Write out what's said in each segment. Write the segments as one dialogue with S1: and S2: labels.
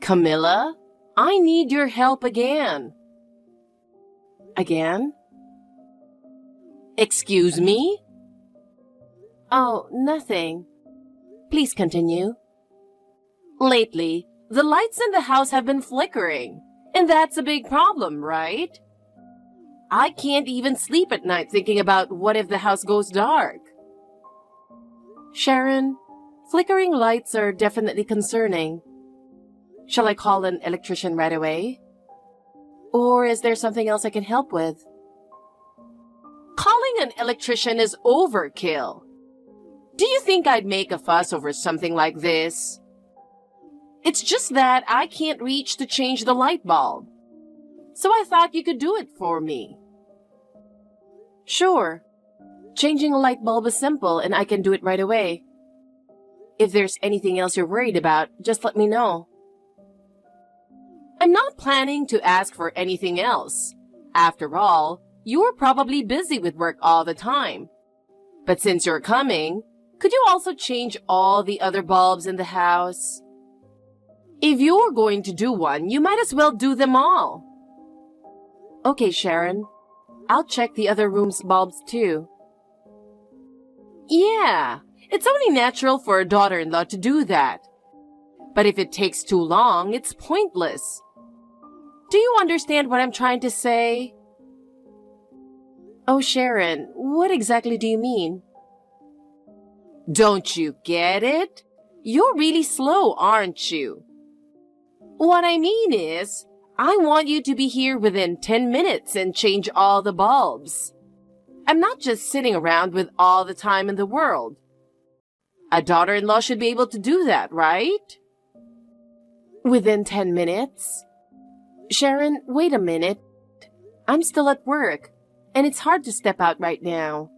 S1: Camilla, I need your help again. Again? Excuse me? Oh, nothing. Please continue. Lately, the lights in the house have been flickering, and that's a big problem, right? I can't even sleep at night thinking about what if the house goes dark. Sharon, flickering lights are definitely concerning. Shall I call an electrician right away? Or is there something else I can help with? Calling an electrician is overkill. Do you think I'd make a fuss over something like this? It's just that I can't reach to change the light bulb. So I thought you could do it for me. Sure. Changing a light bulb is simple and I can do it right away. If there's anything else you're worried about, just let me know. I'm not planning to ask for anything else. After all, you're probably busy with work all the time. But since you're coming, could you also change all the other bulbs in the house? If you're going to do one, you might as well do them all. Okay, Sharon. I'll check the other room's bulbs too. Yeah, it's only natural for a daughter-in-law to do that. But if it takes too long, it's pointless. Do you understand what I'm trying to say? Oh, Sharon, what exactly do you mean? Don't you get it? You're really slow, aren't you? What I mean is, I want you to be here within 10 minutes and change all the bulbs. I'm not just sitting around with all the time in the world. A daughter-in-law should be able to do that, right? Within 10 minutes? Sharon, wait a minute. I'm still at work, and it's hard to step out right now.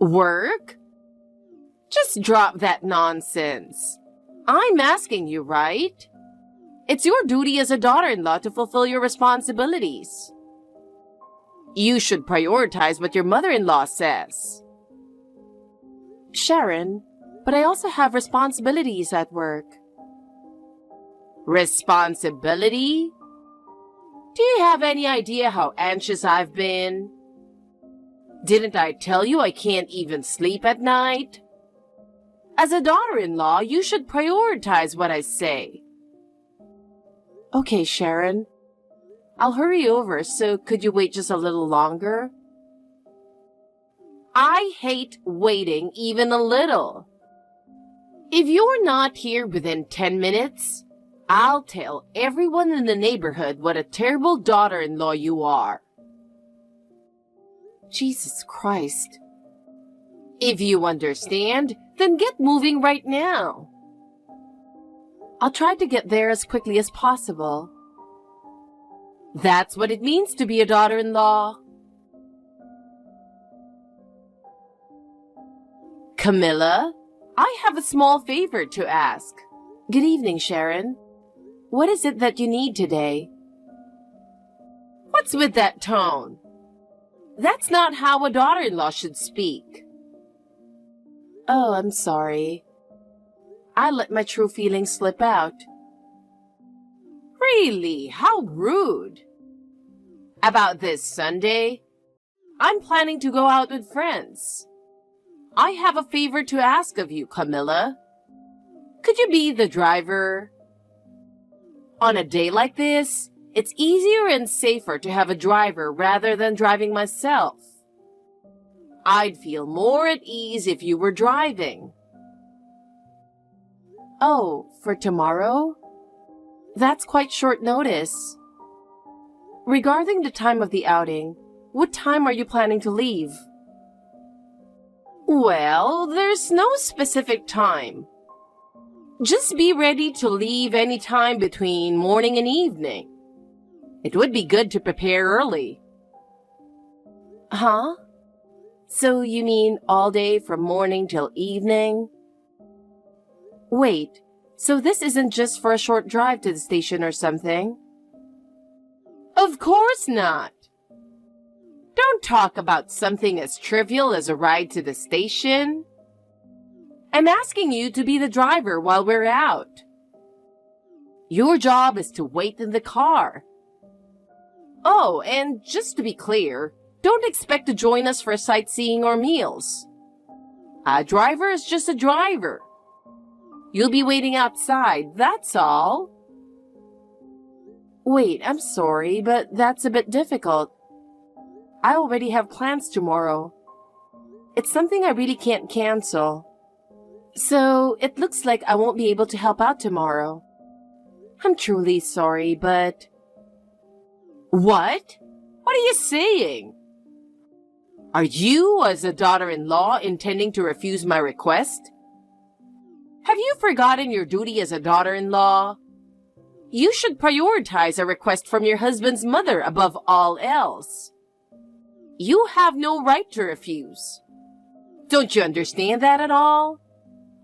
S1: Work? Just drop that nonsense. I'm asking you, right? It's your duty as a daughter-in-law to fulfill your responsibilities. You should prioritize what your mother-in-law says. Sharon, but I also have responsibilities at work. Responsibility? Do you have any idea how anxious I've been? Didn't I tell you I can't even sleep at night? As a daughter-in-law, you should prioritize what I say. Okay, Sharon. I'll hurry over, so could you wait just a little longer? I hate waiting even a little. If you're not here within 10 minutes, I'll tell everyone in the neighborhood what a terrible daughter-in-law you are. Jesus Christ. If you understand, then get moving right now. I'll try to get there as quickly as possible. That's what it means to be a daughter-in-law. Camilla, I have a small favor to ask. Good evening, Sharon. What is it that you need today? What's with that tone? That's not how a daughter-in-law should speak. Oh, I'm sorry. I let my true feelings slip out. Really? How rude. About this Sunday, I'm planning to go out with friends. I have a favor to ask of you, Camilla. Could you be the driver? On a day like this, it's easier and safer to have a driver rather than driving myself. I'd feel more at ease if you were driving. Oh, for tomorrow? That's quite short notice. Regarding the time of the outing, what time are you planning to leave? Well, there's no specific time. Just be ready to leave any time between morning and evening. It would be good to prepare early. Huh? So you mean all day from morning till evening? Wait, so this isn't just for a short drive to the station or something? Of course not. Don't talk about something as trivial as a ride to the station. I'm asking you to be the driver while we're out. Your job is to wait in the car. Oh, and just to be clear, don't expect to join us for sightseeing or meals. A driver is just a driver. You'll be waiting outside, that's all. Wait, I'm sorry, but that's a bit difficult. I already have plans tomorrow. It's something I really can't cancel. So, it looks like I won't be able to help out tomorrow. I'm truly sorry, but... What? What are you saying? Are you, as a daughter-in-law, intending to refuse my request? Have you forgotten your duty as a daughter-in-law? You should prioritize a request from your husband's mother above all else. You have no right to refuse. Don't you understand that at all?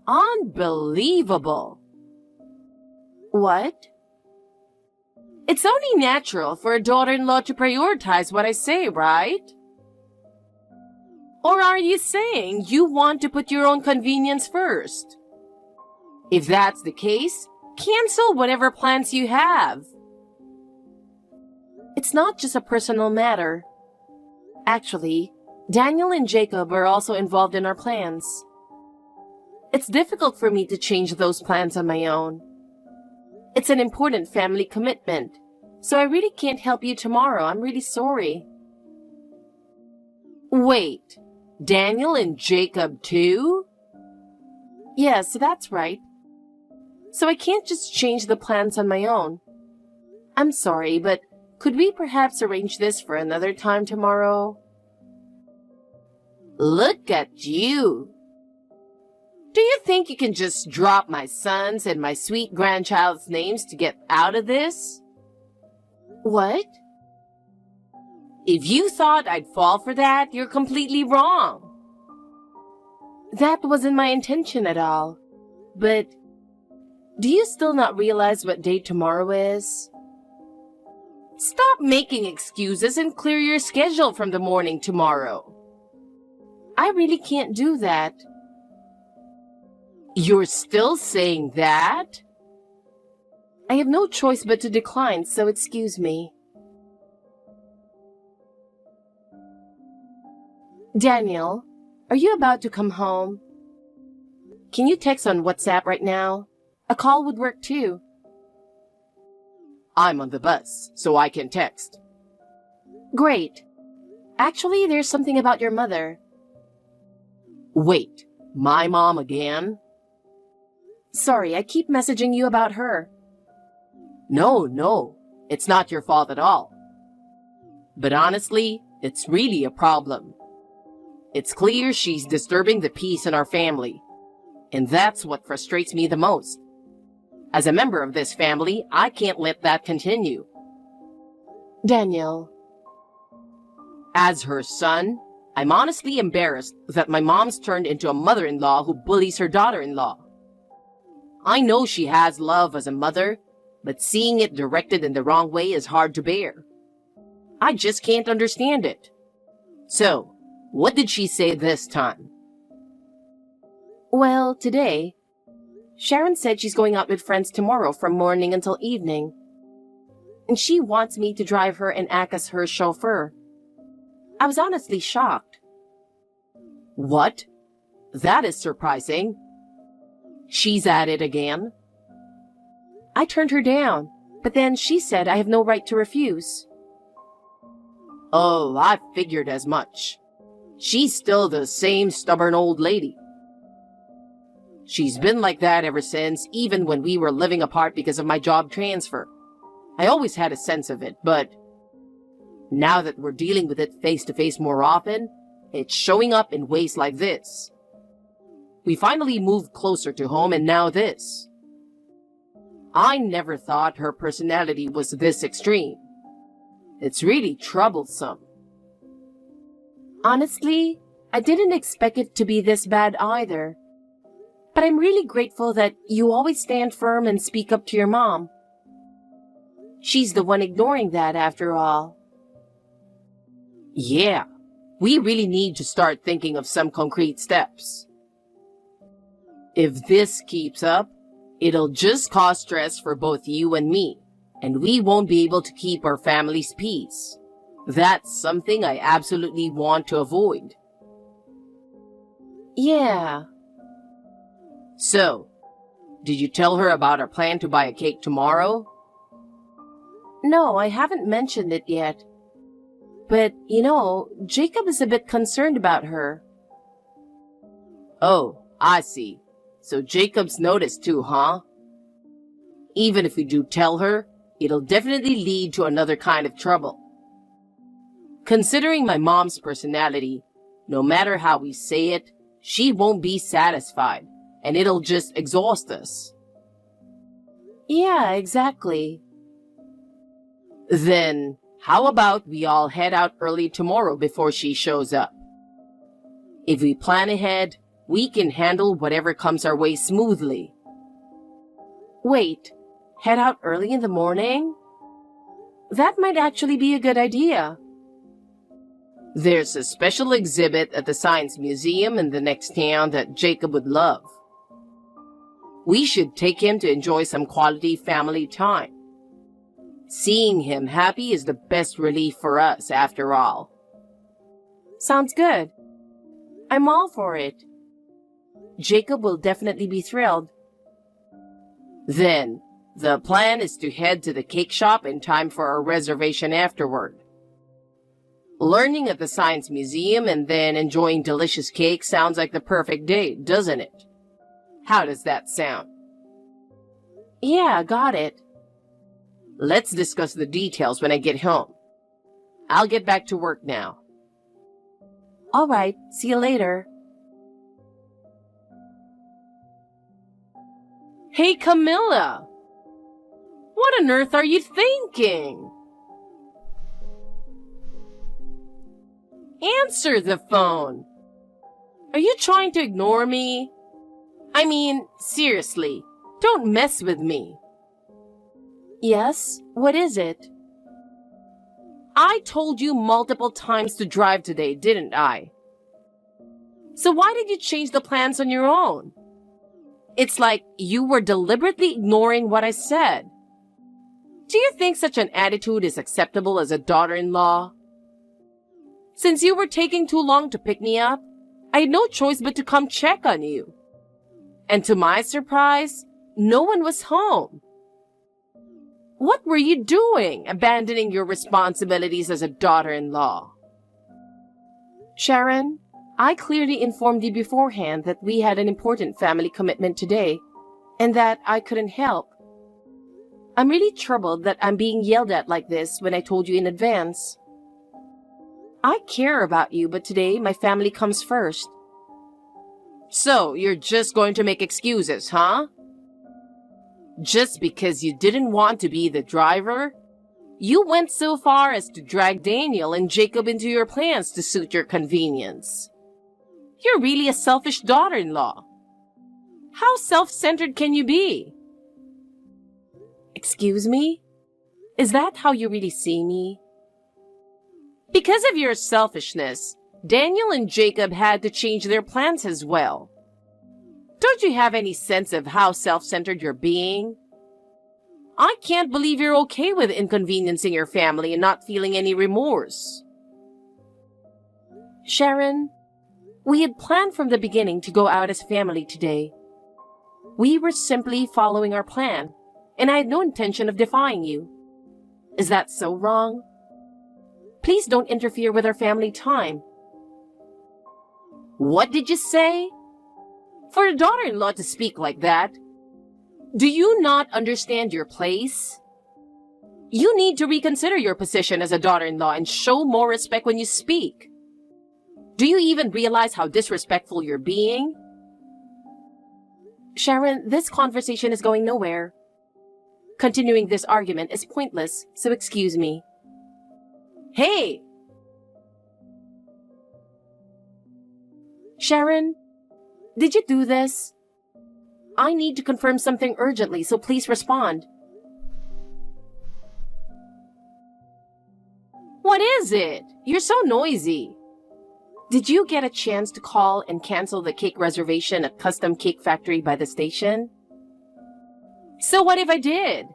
S1: Unbelievable. What? It's only natural for a daughter-in-law to prioritize what I say, right? Or are you saying you want to put your own convenience first? If that's the case, cancel whatever plans you have. It's not just a personal matter. Actually, Daniel and Jacob are also involved in our plans. It's difficult for me to change those plans on my own. It's an important family commitment, so I really can't help you tomorrow. I'm really sorry. Wait, Daniel and Jacob too? Yes, that's right. So I can't just change the plans on my own. I'm sorry, but could we perhaps arrange this for another time tomorrow? Look at you. Do you think you can just drop my son's and my sweet grandchild's names to get out of this? What? If you thought I'd fall for that, you're completely wrong. That wasn't my intention at all. But do you still not realize what day tomorrow is? Stop making excuses and clear your schedule from the morning tomorrow. I really can't do that. You're still saying that? I have no choice but to decline, so excuse me. Daniel, are you about to come home? Can you text on WhatsApp right now? A call would work too. I'm on the bus, so I can text. Great. Actually, there's something about your mother. Wait, my mom again? Sorry, I keep messaging you about her. No, it's not your fault at all. But honestly, it's really a problem. It's clear she's disturbing the peace in our family, and that's what frustrates me the most. As a member of this family, I can't let that continue. Daniel. As her son, I'm honestly embarrassed that my mom's turned into a mother-in-law who bullies her daughter-in-law. I know she has love as a mother, but seeing it directed in the wrong way is hard to bear. I just can't understand it. So, what did she say this time? Well, today, Sharon said she's going out with friends tomorrow from morning until evening. And she wants me to drive her and act as her chauffeur. I was honestly shocked. What? That is surprising. She's at it again. I turned her down, but then she said I have no right to refuse. Oh, I figured as much. She's still the same stubborn old lady. She's been like that ever since, even when we were living apart because of my job transfer. I always had a sense of it, but now that we're dealing with it face-to-face more often, it's showing up in ways like this. We finally moved closer to home, and now this. I never thought her personality was this extreme. It's really troublesome. Honestly, I didn't expect it to be this bad either. But I'm really grateful that you always stand firm and speak up to your mom. She's the one ignoring that after all. Yeah, we really need to start thinking of some concrete steps. If this keeps up, It'll just cause stress for both you and me, and we won't be able to keep our family's peace. That's something I absolutely want to avoid.
S2: Yeah.
S1: So, did you tell her about our plan to buy a cake tomorrow?
S2: No, I haven't mentioned it yet. But, Jacob is a bit concerned about her.
S1: Oh, I see. So Jacob's noticed too, huh? Even if we do tell her, it'll definitely lead to another kind of trouble. Considering my mom's personality, no matter how we say it, she won't be satisfied, and it'll just exhaust us.
S2: Yeah, exactly.
S1: Then, how about we all head out early tomorrow before she shows up? If we plan ahead, we can handle whatever comes our way smoothly.
S2: Wait, head out early in the morning? That might actually be a good idea.
S1: There's a special exhibit at the Science Museum in the next town that Jacob would love. We should take him to enjoy some quality family time. Seeing him happy is the best relief for us, after all.
S2: Sounds good. I'm all for it. Jacob will definitely be thrilled.
S1: Then, the plan is to head to the cake shop in time for our reservation afterward. Learning at the Science Museum and then enjoying delicious cake sounds like the perfect date, doesn't it? How does that sound?
S2: Yeah, got it.
S1: Let's discuss the details when I get home. I'll get back to work now.
S2: All right, see you later.
S1: Hey, Camilla! What on earth are you thinking? Answer the phone! Are you trying to ignore me? I mean, seriously, don't mess with me.
S2: Yes, what is it?
S1: I told you multiple times to drive today, didn't I? So why did you change the plans on your own? It's like you were deliberately ignoring what I said. Do you think such an attitude is acceptable as a daughter-in-law? Since you were taking too long to pick me up, I had no choice but to come check on you. And to my surprise, no one was home. What were you doing, abandoning your responsibilities as a daughter-in-law?
S2: Sharon, I clearly informed you beforehand that we had an important family commitment today, and that I couldn't help. I'm really troubled that I'm being yelled at like this when I told you in advance. I care about you, but today my family comes first.
S1: So, you're just going to make excuses, huh? Just because you didn't want to be the driver? You went so far as to drag Daniel and Jacob into your plans to suit your convenience. You're really a selfish daughter-in-law. How self-centered can you be?
S2: Excuse me? Is that how you really see me?
S1: Because of your selfishness, Daniel and Jacob had to change their plans as well. Don't you have any sense of how self-centered you're being? I can't believe you're okay with inconveniencing your family and not feeling any remorse.
S2: Sharon, we had planned from the beginning to go out as family today. We were simply following our plan, and I had no intention of defying you. Is that so wrong? Please don't interfere with our family time.
S1: What did you say? For a daughter-in-law to speak like that, do you not understand your place? You need to reconsider your position as a daughter-in-law and show more respect when you speak. Do you even realize how disrespectful you're being?
S2: Sharon, this conversation is going nowhere. Continuing this argument is pointless, so excuse me.
S1: Hey!
S2: Sharon, did you do this? I need to confirm something urgently, so please respond.
S1: What is it? You're so noisy.
S2: Did you get a chance to call and cancel the cake reservation at Custom Cake Factory by the station? So what if I did?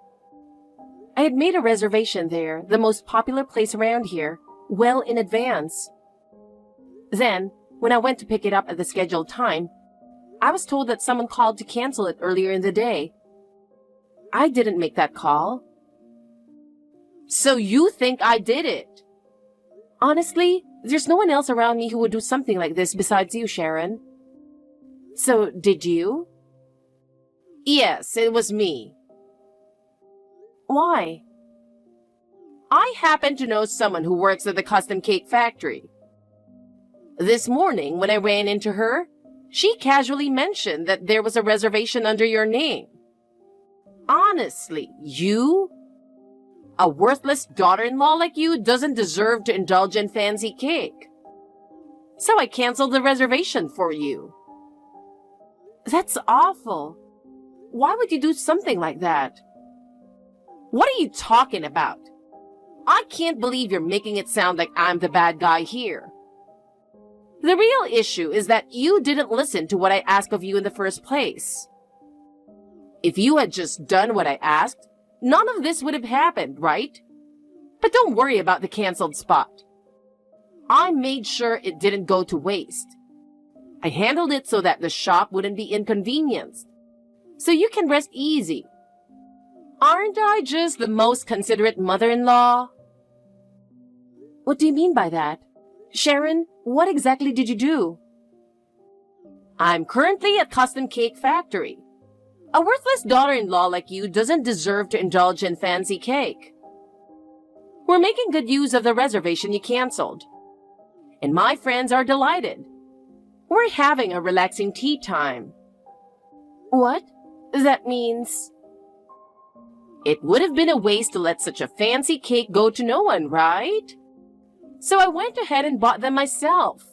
S2: I had made a reservation there, the most popular place around here, well in advance. Then, when I went to pick it up at the scheduled time, I was told that someone called to cancel it earlier in the day. I didn't make that call. So you think I did it? Honestly, there's no one else around me who would do something like this besides you, Sharon. So, did you? Yes, it was me. Why? I happen to know someone who works at the custom cake factory. This morning, when I ran into her, she casually mentioned that there was a reservation under your name. Honestly, you? A worthless daughter-in-law like you doesn't deserve to indulge in fancy cake. So I canceled the reservation for you. That's awful. Why would you do something like that? What are you talking about? I can't believe you're making it sound like I'm the bad guy here. The real issue is that you didn't listen to what I asked of you in the first place. If you had just done what I asked, none of this would have happened, right? But don't worry about the canceled spot. I made sure it didn't go to waste. I handled it so that the shop wouldn't be inconvenienced. So you can rest easy. Aren't I just the most considerate mother-in-law? What do you mean by that? Sharon, what exactly did you do? I'm currently at Custom Cake Factory. A worthless daughter-in-law like you doesn't deserve to indulge in fancy cake. We're making good use of the reservation you canceled. And my friends are delighted. We're having a relaxing tea time. What? That means... It would have been a waste to let such a fancy cake go to no one, right? So I went ahead and bought them myself.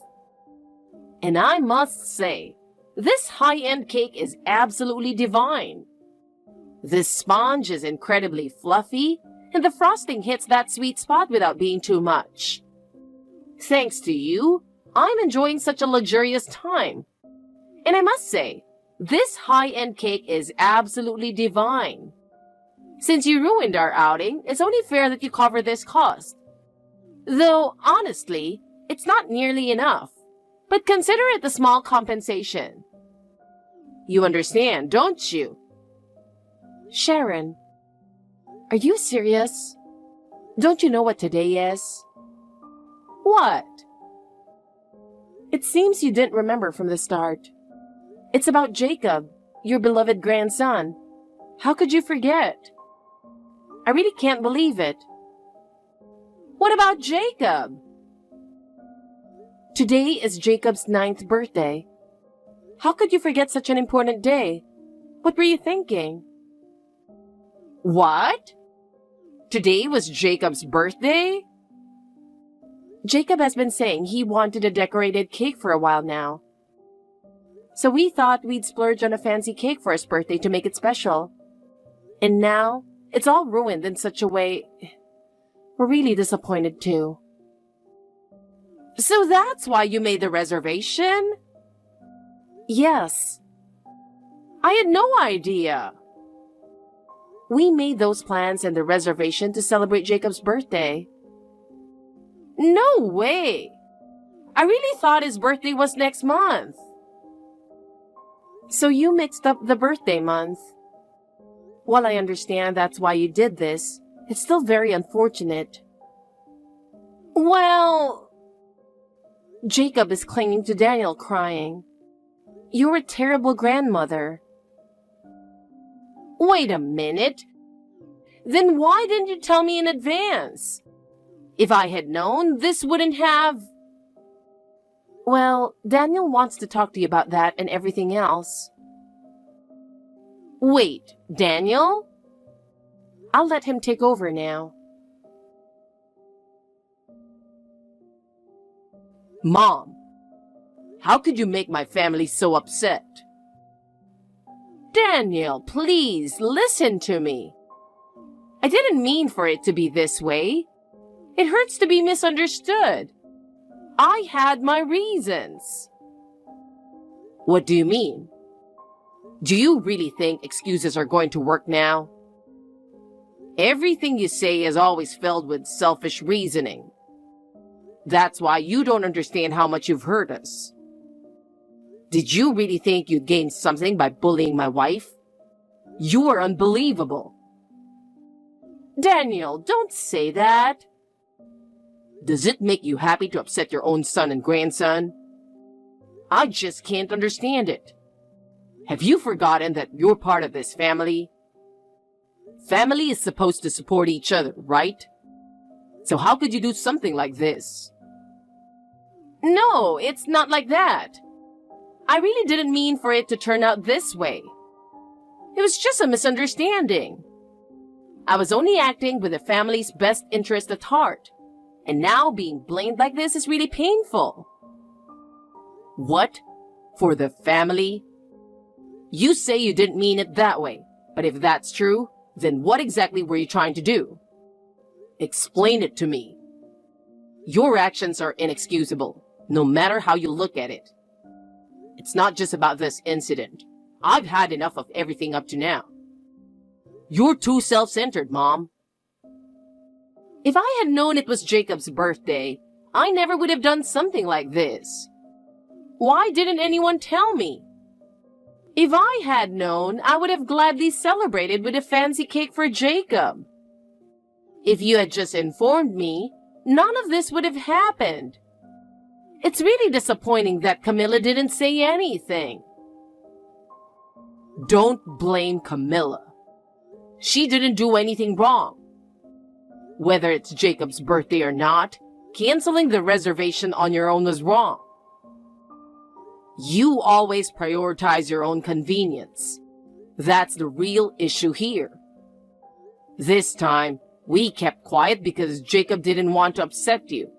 S2: And I must say, this high-end cake is absolutely divine. This sponge is incredibly fluffy, and the frosting hits that sweet spot without being too much. Thanks to you, I'm enjoying such a luxurious time. And I must say, this high-end cake is absolutely divine. Since you ruined our outing, it's only fair that you cover this cost. Though, honestly, it's not nearly enough. But consider it the small compensation. You understand, don't you? Sharon, are you serious? Don't you know what today is? What? It seems you didn't remember from the start. It's about Jacob, your beloved grandson. How could you forget? I really can't believe it. What about Jacob? Today is Jacob's 9th birthday. How could you forget such an important day? What were you thinking? What? Today was Jacob's birthday? Jacob has been saying he wanted a decorated cake for a while now. So we thought we'd splurge on a fancy cake for his birthday to make it special. And now, it's all ruined in such a way. We're really disappointed too. So that's why you made the reservation? Yes. I had no idea. We made those plans and the reservation to celebrate Jacob's birthday. No way! I really thought his birthday was next month. So you mixed up the birthday month. While I understand that's why you did this, it's still very unfortunate. Well... Jacob is clinging to Daniel, crying. You're a terrible grandmother. Wait a minute. Then why didn't you tell me in advance? If I had known, this wouldn't have... Well, Daniel wants to talk to you about that and everything else. Wait, Daniel? I'll let him take over now. Mom, how could you make my family so upset? Daniel, please, listen to me. I didn't mean for it to be this way. It hurts to be misunderstood. I had my reasons. What do you mean? Do you really think excuses are going to work now? Everything you say is always filled with selfish reasoning. That's why you don't understand how much you've hurt us. Did you really think you'd gain something by bullying my wife? You are unbelievable.
S1: Daniel, don't say that.
S2: Does it make you happy to upset your own son and grandson? I just can't understand it. Have you forgotten that you're part of this family? Family is supposed to support each other, right? So how could you do something like this?
S1: No, it's not like that. I really didn't mean for it to turn out this way. It was just a misunderstanding. I was only acting with the family's best interest at heart. And now being blamed like this is really painful.
S2: What? For the family? You say you didn't mean it that way, but if that's true, then what exactly were you trying to do? Explain it to me. Your actions are inexcusable, no matter how you look at it. It's not just about this incident. I've had enough of everything up to now. You're too self-centered, Mom.
S1: If I had known it was Jacob's birthday, I never would have done something like this. Why didn't anyone tell me? If I had known, I would have gladly celebrated with a fancy cake for Jacob. If you had just informed me, none of this would have happened. It's really disappointing that Camilla didn't say anything.
S2: Don't blame Camilla. She didn't do anything wrong. Whether it's Jacob's birthday or not, canceling the reservation on your own was wrong. You always prioritize your own convenience. That's the real issue here. This time, we kept quiet because Jacob didn't want to upset you.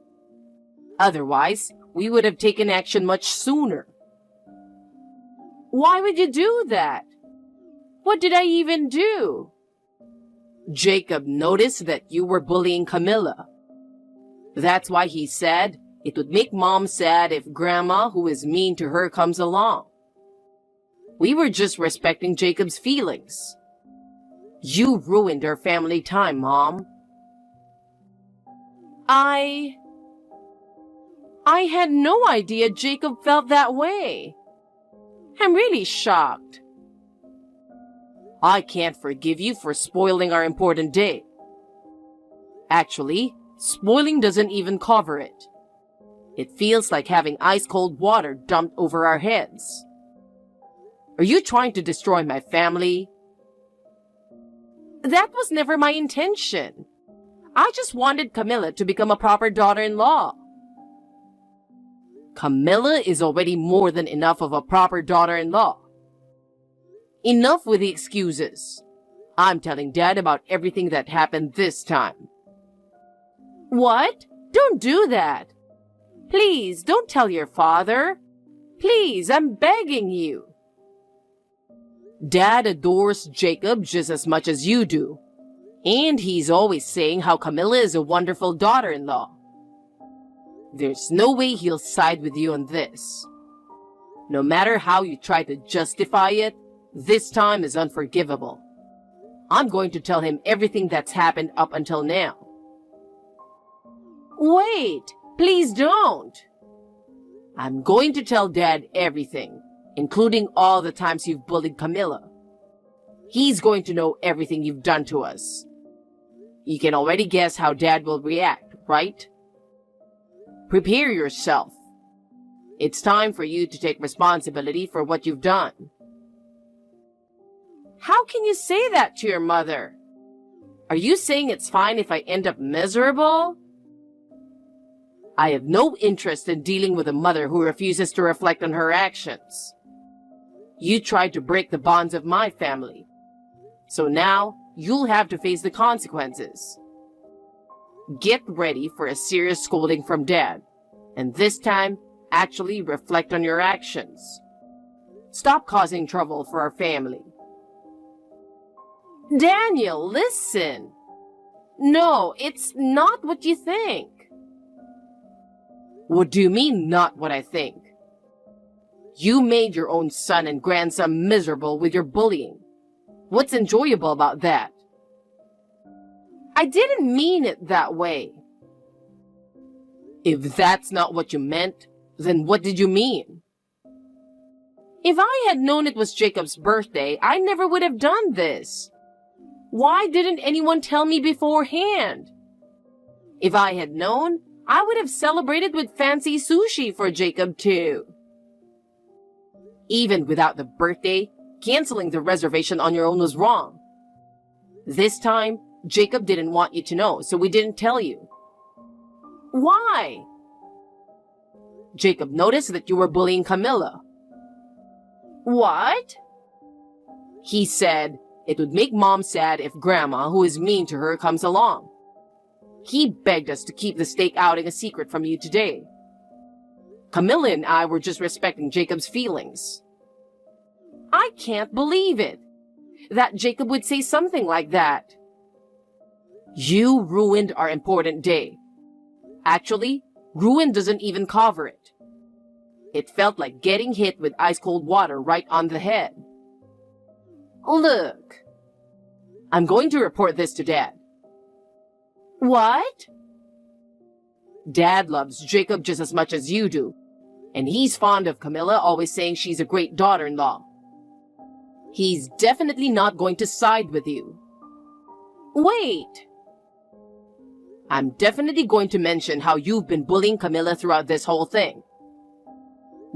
S2: Otherwise, we would have taken action much sooner.
S1: Why would you do that? What did I even do?
S2: Jacob noticed that you were bullying Camilla. That's why he said it would make Mom sad if Grandma, who is mean to her, comes along. We were just respecting Jacob's feelings. You ruined our family time, Mom.
S1: I had no idea Jacob felt that way. I'm really shocked.
S2: I can't forgive you for spoiling our important day. Actually, spoiling doesn't even cover it. It feels like having ice-cold water dumped over our heads. Are you trying to destroy my family?
S1: That was never my intention. I just wanted Camilla to become a proper daughter-in-law.
S2: Camilla is already more than enough of a proper daughter-in-law. Enough with the excuses. I'm telling Dad about everything that happened this time.
S1: What? Don't do that. Please, don't tell your father. Please, I'm begging you.
S2: Dad adores Jacob just as much as you do. And he's always saying how Camilla is a wonderful daughter-in-law. There's no way he'll side with you on this. No matter how you try to justify it, this time is unforgivable. I'm going to tell him everything that's happened up until now.
S1: Wait, please don't.
S2: I'm going to tell Dad everything, including all the times you've bullied Camilla. He's going to know everything you've done to us. You can already guess how Dad will react, right? Prepare yourself. It's time for you to take responsibility for what you've done.
S1: How can you say that to your mother? Are you saying it's fine if I end up miserable?
S2: I have no interest in dealing with a mother who refuses to reflect on her actions. You tried to break the bonds of my family. So now, you'll have to face the consequences. Get ready for a serious scolding from Dad. And this time, actually reflect on your actions. Stop causing trouble for our family.
S1: Daniel, listen. No, it's not what you think.
S2: What do you mean, not what I think? You made your own son and grandson miserable with your bullying. What's enjoyable about that? I didn't mean it that way. If that's not what you meant, then what did you mean? If I had known it was Jacob's birthday, I never would have done this. Why didn't anyone tell me beforehand? If I had known, I would have celebrated with fancy sushi for Jacob too. Even without the birthday, canceling the reservation on your own was wrong. This time, Jacob didn't want you to know, so we didn't tell you. Why? Jacob noticed that you were bullying Camilla. What? He said it would make Mom sad if Grandma, who is mean to her, comes along. He begged us to keep the steak outing a secret from you today. Camilla and I were just respecting Jacob's feelings. I can't believe it, that Jacob would say something like that. You ruined our important day. Actually, ruin doesn't even cover it. It felt like getting hit with ice-cold water right on the head. Look, I'm going to report this to Dad. What? Dad loves Jacob just as much as you do, and he's fond of Camilla, always saying she's a great daughter-in-law. He's definitely not going to side with you. Wait! I'm definitely going to mention how you've been bullying Camilla throughout this whole thing.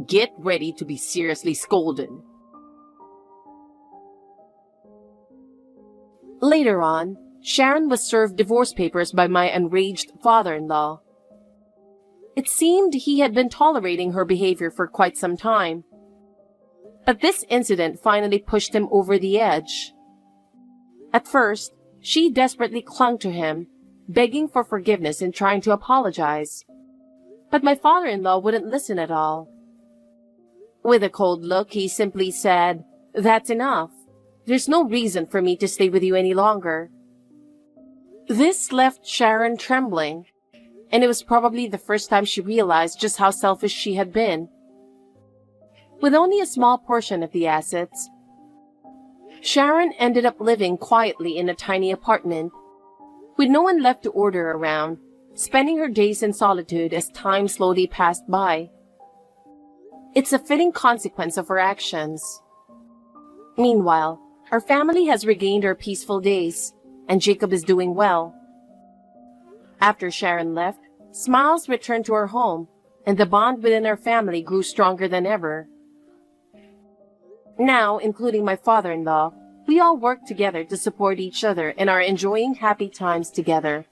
S2: Get ready to be seriously scolded. Later on, Sharon was served divorce papers by my enraged father-in-law. It seemed he had been tolerating her behavior for quite some time. But this incident finally pushed him over the edge. At first, she desperately clung to him, begging for forgiveness and trying to apologize. But my father-in-law wouldn't listen at all. With a cold look, he simply said, "That's enough. There's no reason for me to stay with you any longer." This left Sharon trembling, and it was probably the first time she realized just how selfish she had been. With only a small portion of the assets, Sharon ended up living quietly in a tiny apartment, with no one left to order around, spending her days in solitude as time slowly passed by. It's a fitting consequence of her actions. Meanwhile, our family has regained our peaceful days, and Jacob is doing well. After Sharon left, smiles returned to our home, and the bond within our family grew stronger than ever. Now, including my father-in-law, we all work together to support each other and are enjoying happy times together.